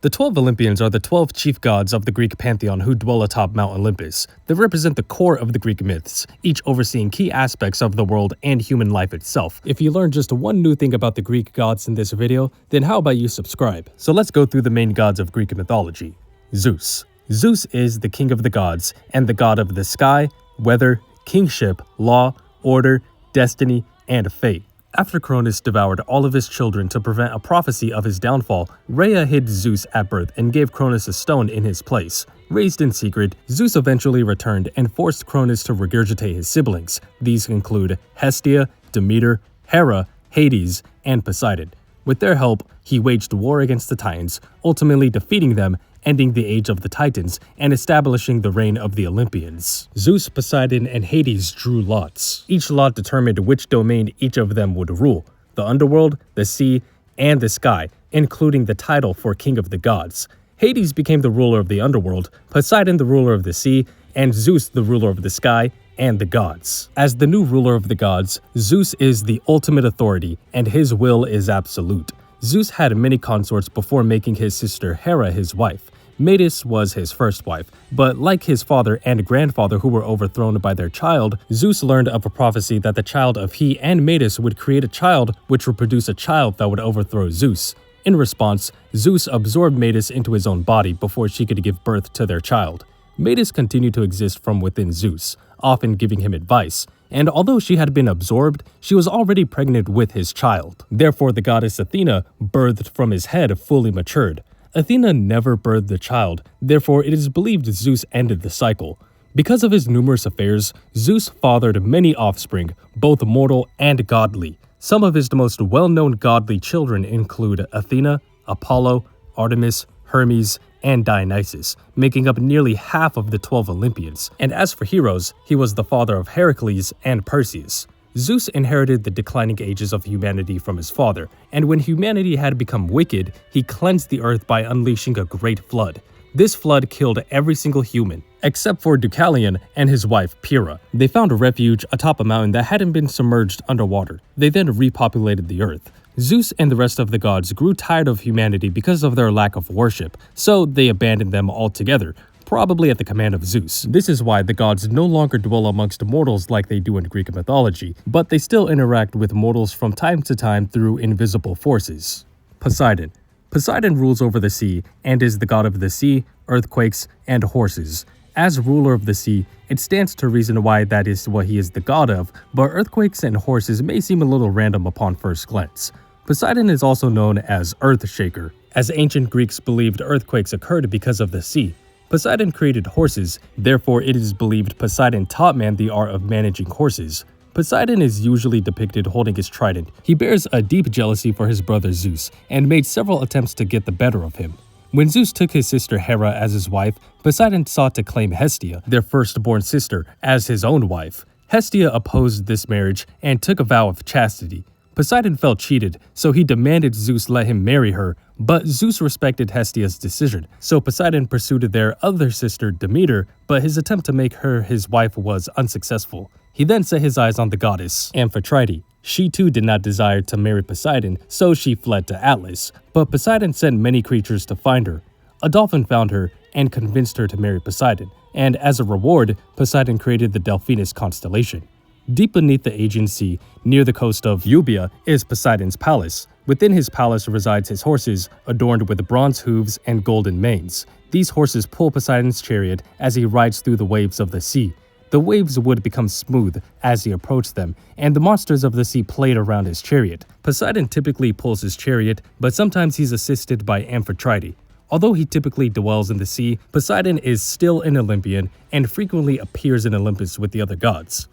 The 12 Olympians are the 12 chief gods of the Greek pantheon who dwell atop Mount Olympus. They represent the core of the Greek myths, each overseeing key aspects of the world and human life itself. If you learned just one new thing about the Greek gods in this video, then how about you subscribe? So let's go through the main gods of Greek mythology. Zeus. Zeus is the king of the gods and the god of the sky, weather, kingship, law, order, destiny, and fate. After Cronus devoured all of his children to prevent a prophecy of his downfall, Rhea hid Zeus at birth and gave Cronus a stone in his place. Raised in secret, Zeus eventually returned and forced Cronus to regurgitate his siblings. These include Hestia, Demeter, Hera, Hades, and Poseidon. With their help, he waged war against the Titans, ultimately defeating them, ending the age of the Titans, and establishing the reign of the Olympians. Zeus, Poseidon, and Hades drew lots. Each lot determined which domain each of them would rule: the underworld, the sea, and the sky, including the title for King of the Gods. Hades became the ruler of the underworld, Poseidon the ruler of the sea, and Zeus the ruler of the sky and the gods. As the new ruler of the gods, Zeus is the ultimate authority, and his will is absolute. Zeus had many consorts before making his sister Hera his wife. Metis was his first wife, but like his father and grandfather who were overthrown by their child, Zeus learned of a prophecy that the child of he and Metis would create a child which would produce a child that would overthrow Zeus. In response, Zeus absorbed Metis into his own body before she could give birth to their child. Metis continued to exist from within Zeus, often giving him advice, and although she had been absorbed, she was already pregnant with his child. Therefore, the goddess Athena, birthed from his head, fully matured. Athena never birthed the child, therefore it is believed Zeus ended the cycle. Because of his numerous affairs, Zeus fathered many offspring, both mortal and godly. Some of his most well-known godly children include Athena, Apollo, Artemis, Hermes, and Dionysus, making up nearly half of the 12 Olympians. And as for heroes, he was the father of Heracles and Perseus. Zeus inherited the declining ages of humanity from his father, and when humanity had become wicked, he cleansed the earth by unleashing a great flood. This flood killed every single human, except for Deucalion and his wife Pyrrha. They found a refuge atop a mountain that hadn't been submerged underwater. They then repopulated the earth. Zeus and the rest of the gods grew tired of humanity because of their lack of worship, so they abandoned them altogether, probably at the command of Zeus. This is why the gods no longer dwell amongst mortals like they do in Greek mythology, but they still interact with mortals from time to time through invisible forces. Poseidon. Poseidon rules over the sea and is the god of the sea, earthquakes, and horses. As ruler of the sea, it stands to reason why that is what he is the god of, but earthquakes and horses may seem a little random upon first glance. Poseidon is also known as Earthshaker, as ancient Greeks believed earthquakes occurred because of the sea. Poseidon created horses, therefore it is believed Poseidon taught man the art of managing horses. Poseidon is usually depicted holding his trident. He bears a deep jealousy for his brother Zeus, and made several attempts to get the better of him. When Zeus took his sister Hera as his wife, Poseidon sought to claim Hestia, their firstborn sister, as his own wife. Hestia opposed this marriage and took a vow of chastity. Poseidon felt cheated, so he demanded Zeus let him marry her, but Zeus respected Hestia's decision, so Poseidon pursued their other sister Demeter, but his attempt to make her his wife was unsuccessful. He then set his eyes on the goddess Amphitrite. She too did not desire to marry Poseidon, so she fled to Atlas, but Poseidon sent many creatures to find her. A dolphin found her and convinced her to marry Poseidon, and as a reward, Poseidon created the Delphinus constellation. Deep beneath the Aegean Sea, near the coast of Euboea, is Poseidon's palace. Within his palace resides his horses, adorned with bronze hooves and golden manes. These horses pull Poseidon's chariot as he rides through the waves of the sea. The waves would become smooth as he approached them, and the monsters of the sea played around his chariot. Poseidon typically pulls his chariot, but sometimes he's assisted by Amphitrite. Although he typically dwells in the sea, Poseidon is still an Olympian and frequently appears in Olympus with the other gods.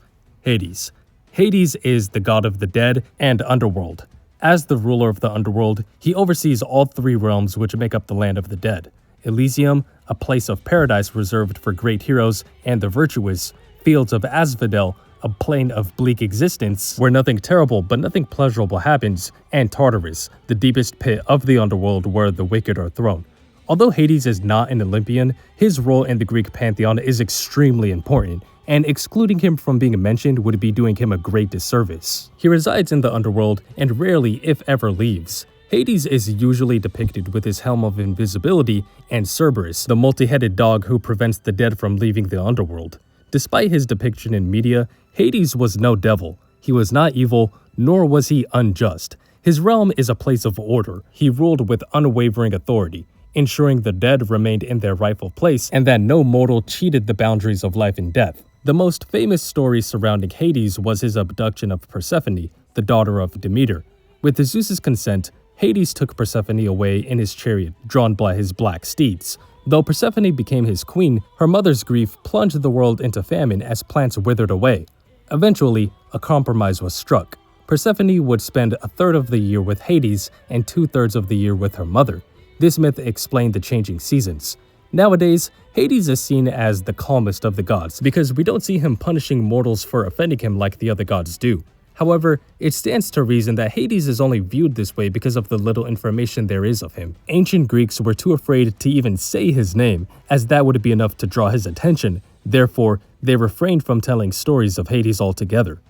Hades. Hades is the god of the dead and underworld. As the ruler of the underworld, he oversees all three realms which make up the land of the dead: Elysium, a place of paradise reserved for great heroes and the virtuous; fields of Asphodel, a plane of bleak existence where nothing terrible but nothing pleasurable happens; and Tartarus, the deepest pit of the underworld where the wicked are thrown. Although Hades is not an Olympian, his role in the Greek pantheon is extremely important, and excluding him from being mentioned would be doing him a great disservice. He resides in the underworld and rarely, if ever, leaves. Hades is usually depicted with his helm of invisibility and Cerberus, the multi-headed dog who prevents the dead from leaving the underworld. Despite his depiction in media, Hades was no devil. He was not evil, nor was he unjust. His realm is a place of order. He ruled with unwavering authority, ensuring the dead remained in their rightful place and that no mortal cheated the boundaries of life and death. The most famous story surrounding Hades was his abduction of Persephone, the daughter of Demeter. With Zeus's consent, Hades took Persephone away in his chariot, drawn by his black steeds. Though Persephone became his queen, her mother's grief plunged the world into famine as plants withered away. Eventually, a compromise was struck. Persephone would spend a third of the year with Hades and 2/3 of the year with her mother. This myth explained the changing seasons. Nowadays, Hades is seen as the calmest of the gods because we don't see him punishing mortals for offending him like the other gods do. However, it stands to reason that Hades is only viewed this way because of the little information there is of him. Ancient Greeks were too afraid to even say his name, as that would be enough to draw his attention. Therefore, they refrained from telling stories of Hades altogether.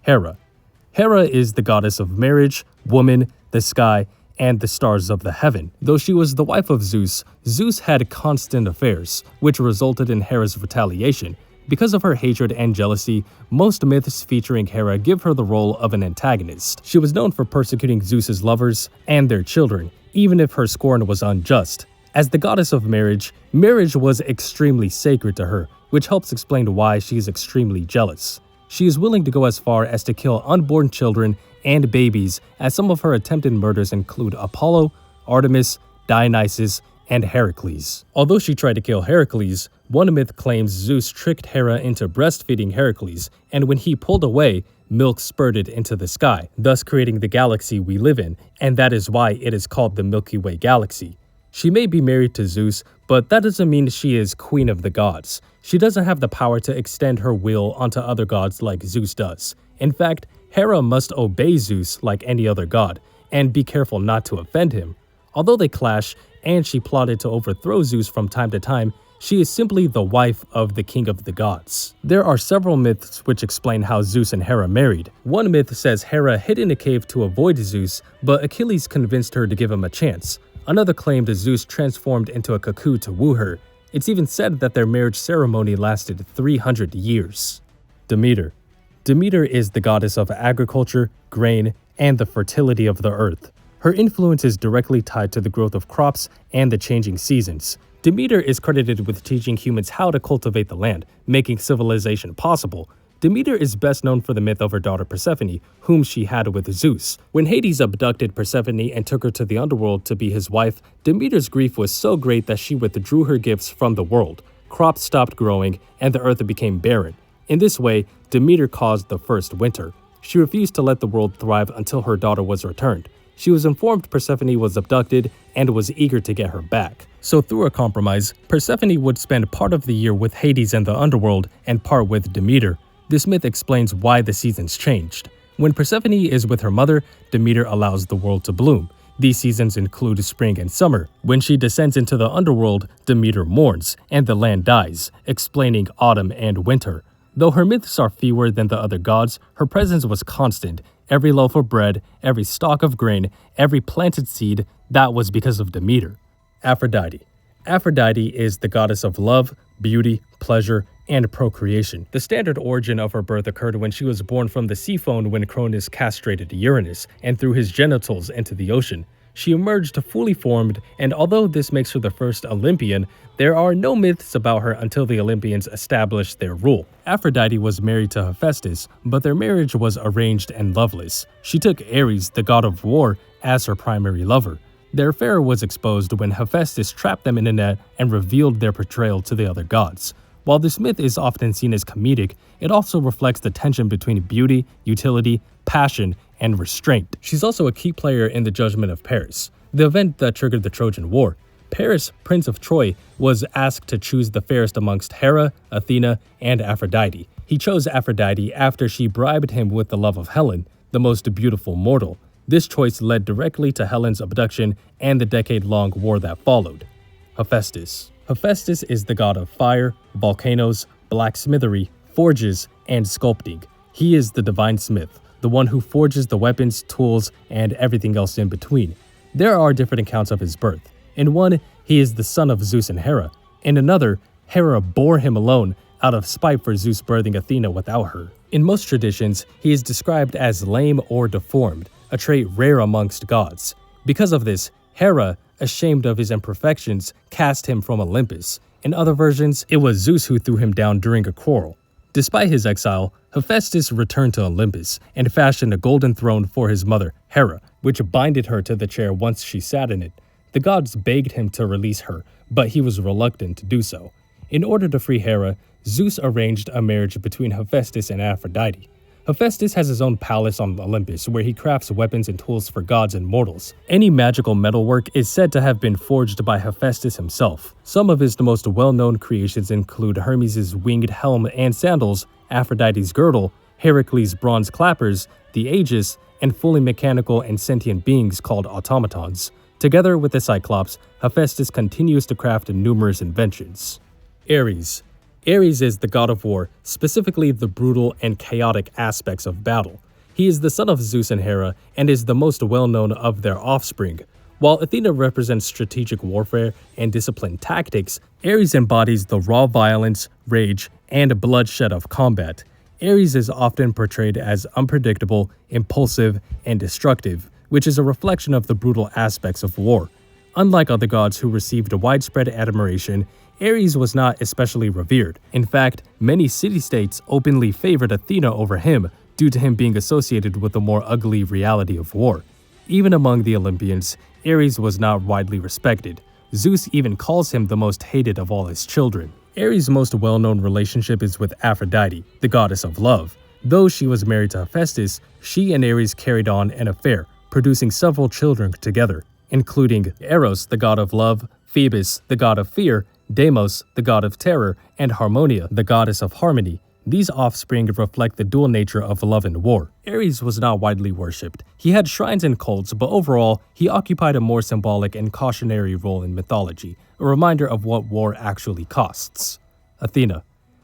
Hera. Hera is the goddess of marriage, woman, the sky, and the stars of the heaven. Though she was the wife of Zeus, Zeus had constant affairs, which resulted in Hera's retaliation. Because of her hatred and jealousy, most myths featuring Hera give her the role of an antagonist. She was known for persecuting Zeus's lovers and their children, even if her scorn was unjust. As the goddess of marriage, marriage was extremely sacred to her, which helps explain why she is extremely jealous. She is willing to go as far as to kill unborn children and babies, as some of her attempted murders include Apollo, Artemis, Dionysus, and Heracles. Although she tried to kill Heracles, one myth claims Zeus tricked Hera into breastfeeding Heracles, and when he pulled away, milk spurted into the sky, thus creating the galaxy we live in, and that is why it is called the Milky Way galaxy. She may be married to Zeus, but that doesn't mean she is queen of the gods. She doesn't have the power to extend her will onto other gods like Zeus does. In fact, Hera must obey Zeus like any other god, and be careful not to offend him. Although they clash, and she plotted to overthrow Zeus from time to time, she is simply the wife of the king of the gods. There are several myths which explain how Zeus and Hera married. One myth says Hera hid in a cave to avoid Zeus, but Achilles convinced her to give him a chance. Another claimed that Zeus transformed into a cuckoo to woo her. It's even said that their marriage ceremony lasted 300 years. Demeter. Demeter is the goddess of agriculture, grain, and the fertility of the earth. Her influence is directly tied to the growth of crops and the changing seasons. Demeter is credited with teaching humans how to cultivate the land, making civilization possible. Demeter is best known for the myth of her daughter Persephone, whom she had with Zeus. When Hades abducted Persephone and took her to the underworld to be his wife, Demeter's grief was so great that she withdrew her gifts from the world. Crops stopped growing, and the earth became barren. In this way, Demeter caused the first winter. She refused to let the world thrive until her daughter was returned. She was informed Persephone was abducted and was eager to get her back. So through a compromise, Persephone would spend part of the year with Hades and the underworld and part with Demeter. This myth explains why the seasons changed. When Persephone is with her mother, Demeter allows the world to bloom. These seasons include spring and summer. When she descends into the underworld, Demeter mourns, and the land dies, explaining autumn and winter. Though her myths are fewer than the other gods, her presence was constant. Every loaf of bread, every stalk of grain, every planted seed, that was because of Demeter. Aphrodite. Aphrodite is the goddess of love, beauty, pleasure, and procreation. The standard origin of her birth occurred when she was born from the sea foam when Cronus castrated Uranus and threw his genitals into the ocean. She emerged fully formed, and although this makes her the first Olympian, there are no myths about her until the Olympians established their rule. Aphrodite was married to Hephaestus, but their marriage was arranged and loveless. She took Ares, the god of war, as her primary lover. Their affair was exposed when Hephaestus trapped them in a net and revealed their betrayal to the other gods. While this myth is often seen as comedic, it also reflects the tension between beauty, utility, passion, and restraint. She's also a key player in the Judgment of Paris, the event that triggered the Trojan War. Paris, Prince of Troy, was asked to choose the fairest amongst Hera, Athena, and Aphrodite. He chose Aphrodite after she bribed him with the love of Helen, the most beautiful mortal. This choice led directly to Helen's abduction and the decade-long war that followed. Hephaestus. Hephaestus is the god of fire, volcanoes, blacksmithery, forges, and sculpting. He is the divine smith, the one who forges the weapons, tools, and everything else in between. There are different accounts of his birth. In one, he is the son of Zeus and Hera. In another, Hera bore him alone out of spite for Zeus birthing Athena without her. In most traditions, he is described as lame or deformed, a trait rare amongst gods. Because of this, Hera, ashamed of his imperfections, cast him from Olympus. In other versions, it was Zeus who threw him down during a quarrel. Despite his exile, Hephaestus returned to Olympus and fashioned a golden throne for his mother, Hera, which binded her to the chair once she sat in it. The gods begged him to release her, but he was reluctant to do so. In order to free Hera, Zeus arranged a marriage between Hephaestus and Aphrodite. Hephaestus has his own palace on Olympus where he crafts weapons and tools for gods and mortals. Any magical metalwork is said to have been forged by Hephaestus himself. Some of his most well-known creations include Hermes' winged helm and sandals, Aphrodite's girdle, Heracles' bronze clappers, the Aegis, and fully mechanical and sentient beings called automatons. Together with the Cyclops, Hephaestus continues to craft numerous inventions. Ares. Ares is the god of war, specifically the brutal and chaotic aspects of battle. He is the son of Zeus and Hera and is the most well-known of their offspring. While Athena represents strategic warfare and disciplined tactics, Ares embodies the raw violence, rage, and bloodshed of combat. Ares is often portrayed as unpredictable, impulsive, and destructive, which is a reflection of the brutal aspects of war. Unlike other gods who received widespread admiration, Ares was not especially revered. In fact, many city-states openly favored Athena over him due to him being associated with the more ugly reality of war. Even among the Olympians, Ares was not widely respected. Zeus even calls him the most hated of all his children. Ares' most well-known relationship is with Aphrodite, the goddess of love. Though she was married to Hephaestus, she and Ares carried on an affair, producing several children together, including Eros, the god of love, Phoebus, the god of fear, Deimos, the god of terror, and Harmonia, the goddess of harmony. These offspring reflect the dual nature of love and war. Ares was not widely worshipped. He had shrines and cults, but overall, he occupied a more symbolic and cautionary role in mythology, a reminder of what war actually costs. Athena.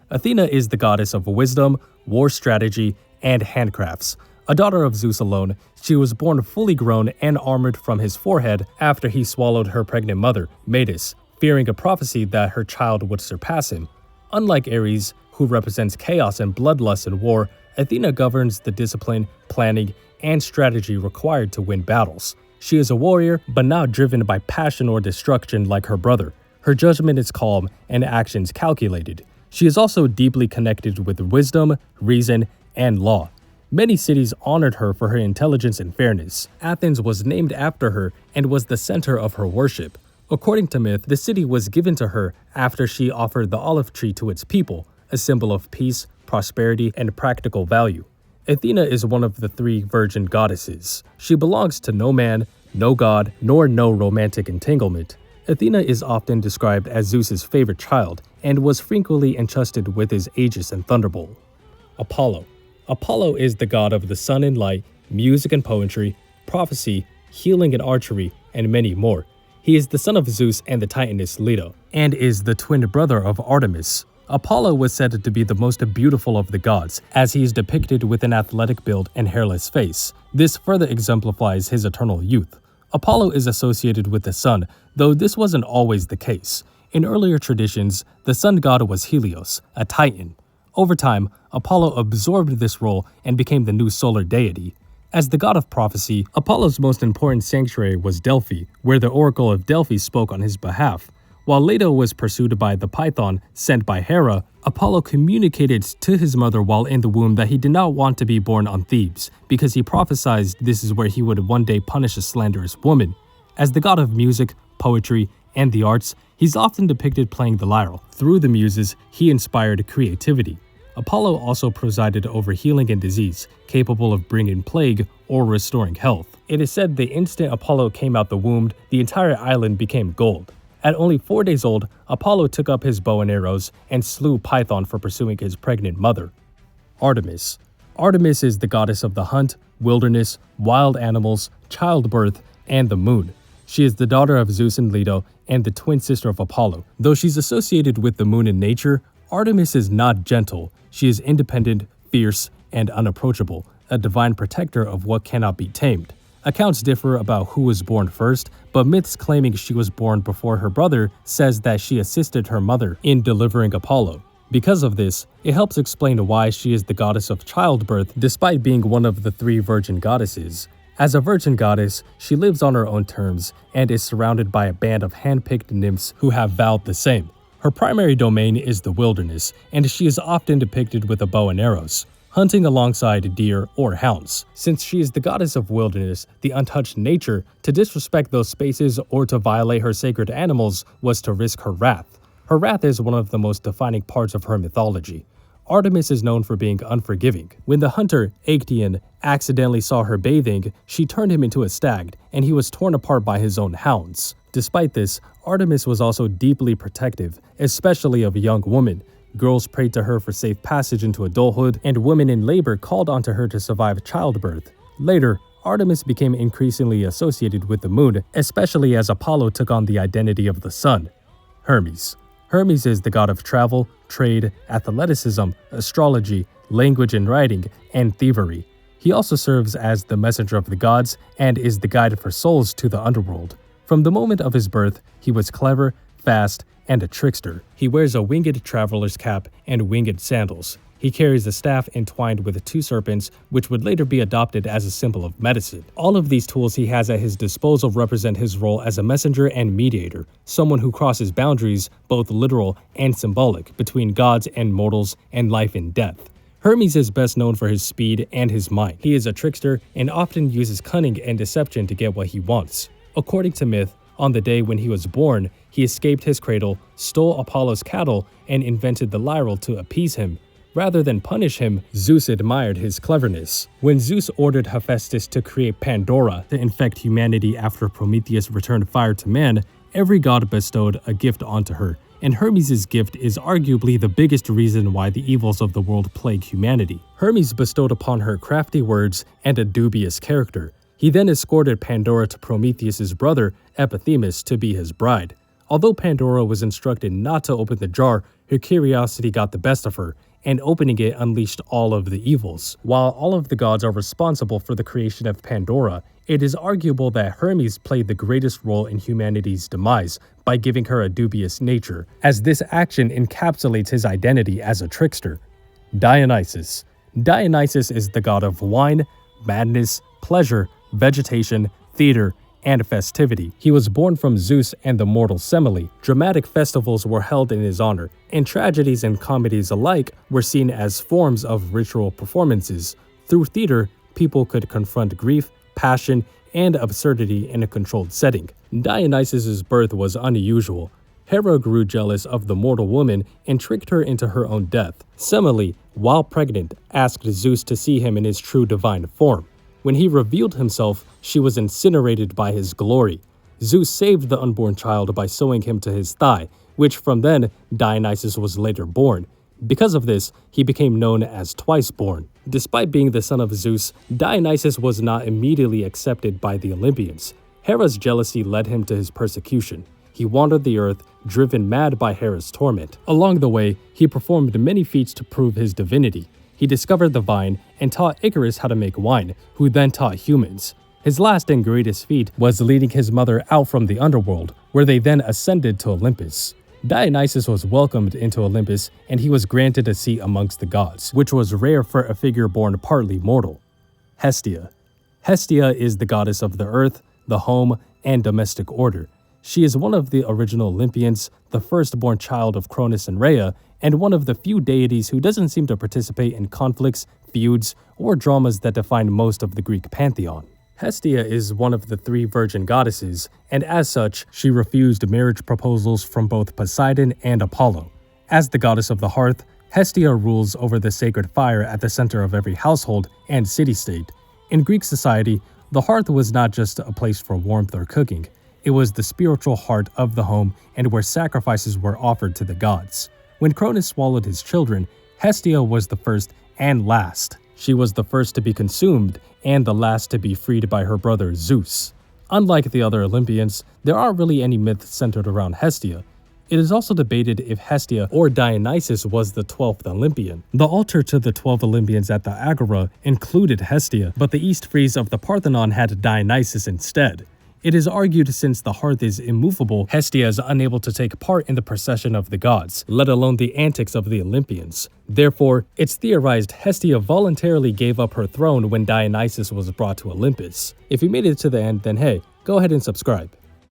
Athena is the goddess of wisdom, war strategy, and handcrafts. A daughter of Zeus alone, she was born fully grown and armored from his forehead after he swallowed her pregnant mother, Metis, fearing a prophecy that her child would surpass him. Unlike Ares, who represents chaos and bloodlust in war, Athena governs the discipline, planning, and strategy required to win battles. She is a warrior, but not driven by passion or destruction like her brother. Her judgment is calm and actions calculated. She is also deeply connected with wisdom, reason, and law. Many cities honored her for her intelligence and fairness. Athens was named after her and was the center of her worship. According to myth, the city was given to her after she offered the olive tree to its people, a symbol of peace, prosperity, and practical value. Athena is one of the three virgin goddesses. She belongs to no man, no god, nor no romantic entanglement. Athena is often described as Zeus's favorite child and was frequently entrusted with his Aegis and thunderbolt. Apollo. Apollo is the god of the sun and light, music and poetry, prophecy, healing and archery, and many more. He is the son of Zeus and the Titaness Leto, and is the twin brother of Artemis. Apollo was said to be the most beautiful of the gods, as he is depicted with an athletic build and hairless face. This further exemplifies his eternal youth. Apollo is associated with the sun, though this wasn't always the case. In earlier traditions, the sun god was Helios, a titan. Over time, Apollo absorbed this role and became the new solar deity. As the god of prophecy, Apollo's most important sanctuary was Delphi, where the Oracle of Delphi spoke on his behalf. While Leto was pursued by the Python sent by Hera, Apollo communicated to his mother while in the womb that he did not want to be born on Thebes, because he prophesied this is where he would one day punish a slanderous woman. As the god of music, poetry, and the arts, he's often depicted playing the lyre. Through the muses, he inspired creativity. Apollo also presided over healing and disease, capable of bringing plague or restoring health. It is said the instant Apollo came out the womb, the entire island became gold. At only 4 days old, Apollo took up his bow and arrows and slew Python for pursuing his pregnant mother. Artemis. Artemis is the goddess of the hunt, wilderness, wild animals, childbirth, and the moon. She is the daughter of Zeus and Leto and the twin sister of Apollo. Though she's associated with the moon in nature, Artemis is not gentle. She is independent, fierce, and unapproachable, a divine protector of what cannot be tamed. Accounts differ about who was born first, but myths claiming she was born before her brother says that she assisted her mother in delivering Apollo. Because of this, it helps explain why she is the goddess of childbirth despite being one of the 3 virgin goddesses. As a virgin goddess, she lives on her own terms and is surrounded by a band of hand-picked nymphs who have vowed the same. Her primary domain is the wilderness, and she is often depicted with a bow and arrows, hunting alongside deer or hounds. Since she is the goddess of wilderness, the untouched nature, to disrespect those spaces or to violate her sacred animals was to risk her wrath. Her wrath is one of the most defining parts of her mythology. Artemis is known for being unforgiving. When the hunter, Actaeon, accidentally saw her bathing, she turned him into a stag, and he was torn apart by his own hounds. Despite this, Artemis was also deeply protective, especially of young women. Girls prayed to her for safe passage into adulthood, and women in labor called onto her to survive childbirth. Later, Artemis became increasingly associated with the moon, especially as Apollo took on the identity of the sun. Hermes. Hermes is the god of travel, trade, athleticism, astrology, language and writing, and thievery. He also serves as the messenger of the gods and is the guide for souls to the underworld. From the moment of his birth, he was clever, fast, and a trickster. He wears a winged traveler's cap and winged sandals. He carries a staff entwined with 2 serpents, which would later be adopted as a symbol of medicine. All of these tools he has at his disposal represent his role as a messenger and mediator, someone who crosses boundaries, both literal and symbolic, between gods and mortals and life and death. Hermes is best known for his speed and his mind. He is a trickster and often uses cunning and deception to get what he wants. According to myth, on the day when he was born, he escaped his cradle, stole Apollo's cattle, and invented the lyre to appease him. Rather than punish him, Zeus admired his cleverness. When Zeus ordered Hephaestus to create Pandora to infect humanity after Prometheus returned fire to man, every god bestowed a gift onto her, and Hermes' gift is arguably the biggest reason why the evils of the world plague humanity. Hermes bestowed upon her crafty words and a dubious character. He then escorted Pandora to Prometheus' brother, Epithemus, to be his bride. Although Pandora was instructed not to open the jar, her curiosity got the best of her, and opening it unleashed all of the evils. While all of the gods are responsible for the creation of Pandora, it is arguable that Hermes played the greatest role in humanity's demise by giving her a dubious nature, as this action encapsulates his identity as a trickster. Dionysus. Dionysus is the god of wine, madness, pleasure, vegetation, theater, and festivity. He was born from Zeus and the mortal Semele. Dramatic festivals were held in his honor, and tragedies and comedies alike were seen as forms of ritual performances. Through theater, people could confront grief, passion, and absurdity in a controlled setting. Dionysus' birth was unusual. Hera grew jealous of the mortal woman and tricked her into her own death. Semele, while pregnant, asked Zeus to see him in his true divine form. When he revealed himself, she was incinerated by his glory. Zeus saved the unborn child by sewing him to his thigh, which from then, Dionysus was later born. Because of this, he became known as Twice Born. Despite being the son of Zeus, Dionysus was not immediately accepted by the Olympians. Hera's jealousy led him to his persecution. He wandered the earth, driven mad by Hera's torment. Along the way, he performed many feats to prove his divinity. He discovered the vine and taught Icarus how to make wine, who then taught humans. His last and greatest feat was leading his mother out from the underworld, where they then ascended to Olympus. Dionysus was welcomed into Olympus, and he was granted a seat amongst the gods, which was rare for a figure born partly mortal. Hestia. Hestia is the goddess of the earth, the home, and domestic order. She is one of the original Olympians, the firstborn child of Cronus and Rhea, and one of the few deities who doesn't seem to participate in conflicts, feuds, or dramas that define most of the Greek pantheon. Hestia is one of the 3 virgin goddesses, and as such, she refused marriage proposals from both Poseidon and Apollo. As the goddess of the hearth, Hestia rules over the sacred fire at the center of every household and city-state. In Greek society, the hearth was not just a place for warmth or cooking. It was the spiritual heart of the home and where sacrifices were offered to the gods. When Cronus swallowed his children, Hestia was the first and last. She was the first to be consumed and the last to be freed by her brother Zeus. Unlike the other Olympians, there aren't really any myths centered around Hestia. It is also debated if Hestia or Dionysus was the 12th Olympian. The altar to the 12 Olympians at the Agora included Hestia, but the east frieze of the Parthenon had Dionysus instead. It is argued since the hearth is immovable, Hestia is unable to take part in the procession of the gods, let alone the antics of the Olympians. Therefore, it's theorized Hestia voluntarily gave up her throne when Dionysus was brought to Olympus. If you made it to the end, then hey, go ahead and subscribe.